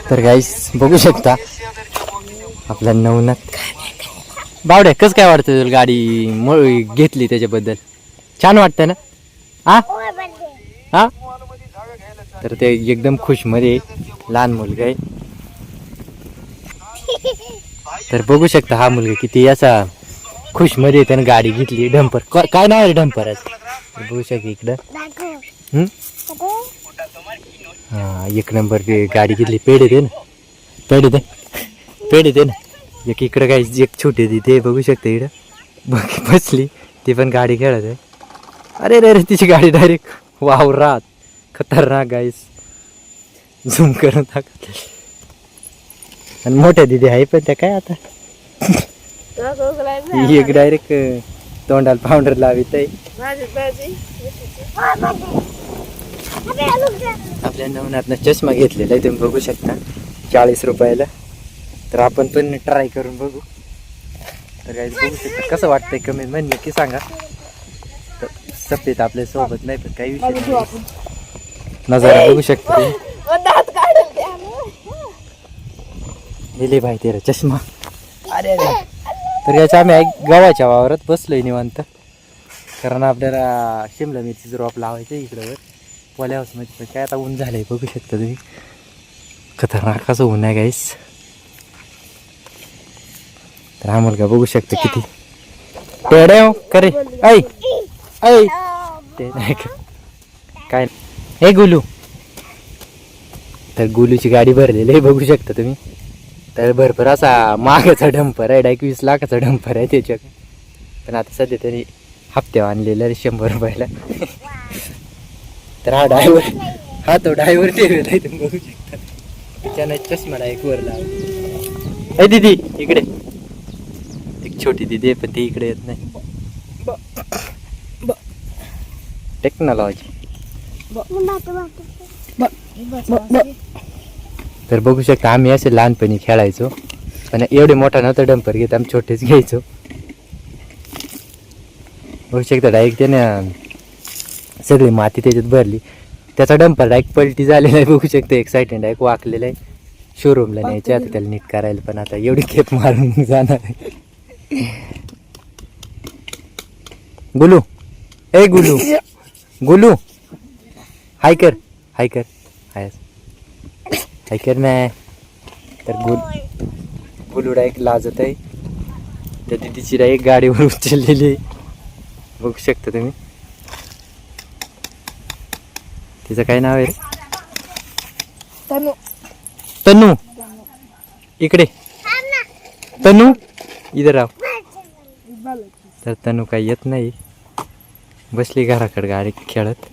तर गाईस बघू शकता आपला नवनाथ. बावड्या कस काय वाटतं तुला गाडी घेतली त्याच्याबद्दल? छान वाटतं ना? हा हा. तर ते एकदम खुश मध्ये लहान मुलगा आहे. तर बघू शकता हा मुलगा किती असा खुश मध्ये त्याने गाडी घेतली. डंपर काय नाव आहे डंपराचं? बघू शकता इकडं. हा एक नंबर गाडी घेतली. पेढे दे ना, पेढे दे, पेढे दे ना. एक इकडं काय एक छोटी ती ते बघू शकता इकडं बसली. ती पण गाडी खेळत आहे. अरे रे रे तिची गाडी डायरेक्ट वावरात. खतरनाक गाईस. झूम करून टाकत. आणि मोठ्या दिदी आहे पण त्या काय आता एक डायरेक्ट तोंडाला पावडर लावित आहे. आपल्या नवनाथनं चष्मा घेतलेला आहे तुम्ही बघू शकता 40 रुपयाला. तर आपण पण ट्राय करून बघू. तर काय बघू शकता कसं वाटतंय कमेंट मध्ये नक्की सांगा. तर सफेद आपल्या सोबत नाही पण काही विषय नाही. नजारा बघू शकता दिले भाई तेरा चष्मा. अरे अरे. तर याच्या आम्ही गव्हाच्या वावरात बसलोय निवांत. कारण आपल्याला शिमला मिरचीचं रोप लावायचं इकडं पोले हाऊसमध्ये. काय आता ऊन झालंय बघू शकता तुम्ही. खतरनाक असं ऊन आहे गाईस. तर हा मुलगा बघू शकता किती टेडे करे. ऐ ऐ ते नाही काय हे गुलू. तर गुलूची गाडी भरलेली आहे बघू शकता तुम्ही. तर भरपूर असा मागाचा डंपर आहे. 21 लाखाचा डंपर आहे त्याच्याकडे. पण आता सध्या तरी हप्त्यावर आणलेला आहे 100 रुपयाला. तर हा ड्रायव्हर हा तो ड्रायव्हर ठेवलेला आहे तुम्ही बघू शकता. त्याच्यानं चष्मा एक वर लावला. ए दीदी इकडे. एक छोटी दीदी पण ती इकडे येत नाही. टेक्नॉलॉजी. तर बघू शकता आम्ही असे लहानपणी खेळायचो. पण एवढे मोठा नव्हता डंपर घेत आम्ही छोटेच घ्यायचो. बघू शकता डायरेक्ट त्याने सगळी माती त्याच्यात भरली. त्याचा डंपर डायरेक्ट पलटी झालेला आहे बघू शकता. एक साईडने डायरेक्ट वाकलेला आहे. शोरूमला न्यायचे आता त्याला नीट करायला. पण आता एवढी खेप मारून जाणार आहे. गुलू ए गुलू गुलू हाय कर हाय कर हाय हाय कर नाही. तर गुलू डायरेक्ट लाजत आहे. त्या दिदीची डायरेक्ट गाडीवर उचललेली बघू शकता तुम्ही. तिचं काय नाव आहे रे? तनू. तनू इकडे. तनू इधर राव. तर तनू काही येत नाही. बसली घराकडे गाडी खेळत.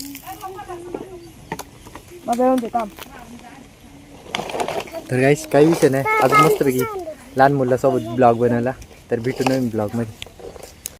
तर गाईस काही विषय नाही. अजून मस्तपैकी लहान मुलासोबत ब्लॉग बनवला. तर भेटू नवीन ब्लॉग मध्ये.